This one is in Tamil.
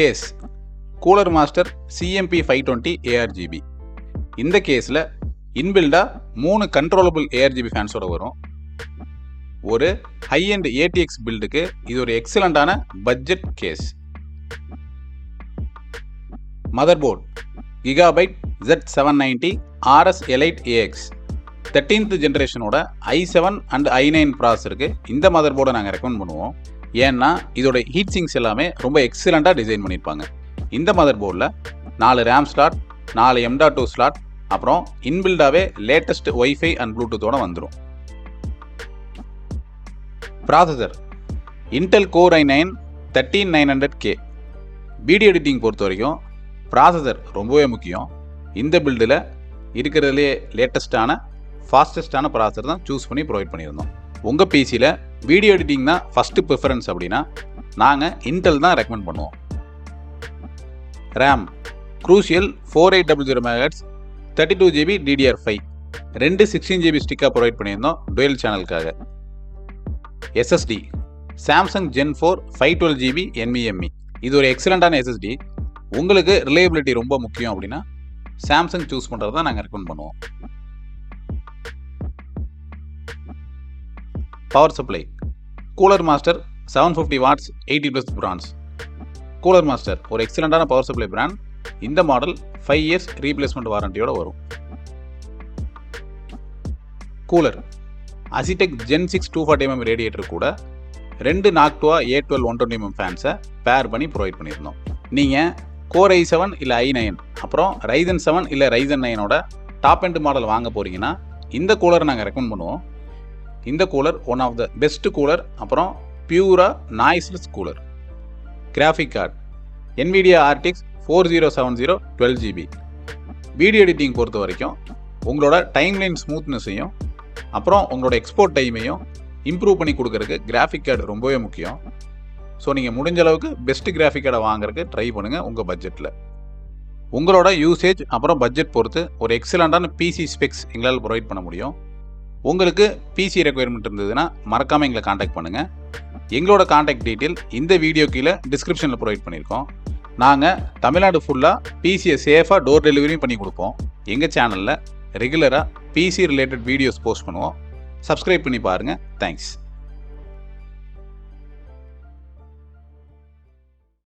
Case COOLERMASTER CMP520 ARGB. இந்த கேஸில் இன்பில்டாக 3 கண்ட்ரோலபிள் ARGB ஃபேன்ஸோட வரும். ஒரு ஹை அண்ட் ATX பில்டுக்கு இது ஒரு எக்ஸலண்டான budget case. Motherboard GIGABYTE Z790 RS Elite AX 13th ஜென்ரேஷனோட i7 அண்ட் i9 ப்ராசருக்கு இந்த மதர்போர்டை நாங்கள் ரெக்கமெண்ட் பண்ணுவோம். ஏன்னா இதோட ஹீட் சிங்க்ஸ் எல்லாமே ரொம்ப எக்ஸலண்ட்டாக டிசைன் பண்ணியிருப்பாங்க. இந்த மதர்போர்டில் 4 RAM ஸ்லாட், 4 M.2 ஸ்லாட், அப்புறம் இன்பில்டாகவே லேட்டஸ்ட் ஒய்ஃபை அண்ட் ப்ளூடூத்தோட வந்துடும். Processor Intel Core i9 13900K. Video editing பொறுத்த வரைக்கும் ப்ராசஸர் ரொம்பவே முக்கியம். இந்த பில்டில் இருக்கிறதுலே லேட்டஸ்ட்டான ஃபாஸ்டஸ்ட்டான ப்ராசஸர் தான் சூஸ் பண்ணி ப்ரொவைட் பண்ணியிருந்தோம். உங்கள் பிசியில் வீடியோ எடிட்டிங் தான் ஃபஸ்ட்டு ப்ரிஃபரன்ஸ் அப்படின்னா நாங்கள் இன்டெல் தான் ரெக்கமெண்ட் பண்ணுவோம். RAM Crucial 4800 MHz 32GB DDR5 2 16GB ஸ்டிக்காக provide பண்ணியிருந்தோம் twelve சேனலுக்காக. SSD Samsung Gen 4 512GB NVMe. இது ஒரு எக்ஸலண்ட்டான SSD. உங்களுக்கு ரிலையபிலிட்டி ரொம்ப முக்கியம் அப்படின்னா சாம்சங் சூஸ் பண்ணுறது தான் நாங்கள் ரெக்கமெண்ட் பண்ணுவோம். Power supply COOLERMASTER 750 watts 80+ brands. COOLERMASTER ஒரு எக்ஸலண்ட்டான பவர் சப்ளை பிராண்ட். இந்த மாடல் 5 years ரீப்ளேஸ்மெண்ட் வாரண்டியோட வரும். Cooler Asetek Gen 6 240mm radiator கூட 2 நாக்டுவா A12 120mm ஃபேன்ஸை பேர் பண்ணி ப்ரொவைட் பண்ணியிருந்தோம். நீங்கள் Core i7 இல்லை i9 அப்புறம் Ryzen 7 இல்லை Ryzen 9ஓட டாப் எண்ட் மாடல் வாங்க போகிறீங்கன்னா இந்த கூலரை நாங்கள் ரெக்கமெண்ட் பண்ணுவோம். இந்த cooler one of the best cooler. அப்புறம் பியூராக noiseless cooler. Graphic card NVIDIA RTX 4070 12GB. Video editing பொறுத்த வரைக்கும் உங்களோட டைம்லைன் ஸ்மூத்னஸையும் அப்புறம் உங்களோட எக்ஸ்போர்ட் டைமையும் இம்ப்ரூவ் பண்ணி கொடுக்கறதுக்கு கிராஃபிக் கார்டு ரொம்பவே முக்கியம். ஸோ நீங்கள் முடிஞ்ச அளவுக்கு பெஸ்ட் கிராஃபிக் கார்டை வாங்குறதுக்கு ட்ரை பண்ணுங்கள் உங்கள் பட்ஜெட்டில். உங்களோட யூசேஜ் அப்புறம் பட்ஜெட் பொறுத்து ஒரு எக்ஸலண்ட்டான பிசி ஸ்பெக்ஸ் எங்களால் ப்ரொவைட் பண்ண முடியும். உங்களுக்கு பிசி ரெக்குயர்மெண்ட் இருந்ததுன்னா மறக்காமல் எங்களை காண்டாக்ட் பண்ணுங்கள். எங்களோட காண்டாக்ட் டீட்டெயில் இந்த வீடியோ கீழே டிஸ்கிரிப்ஷனில் ப்ரொவைட் பண்ணியிருக்கோம். நாங்கள் தமிழ்நாடு ஃபுல்லாக பிசியை சேஃபாக டோர் டெலிவரியும் பண்ணி கொடுப்போம். எங்கள் சேனலில் ரெகுலராக பிசி ரிலேட்டட் வீடியோஸ் போஸ்ட் பண்ணுவோம். சப்ஸ்கிரைப் பண்ணி பாருங்கள். தேங்க்ஸ்.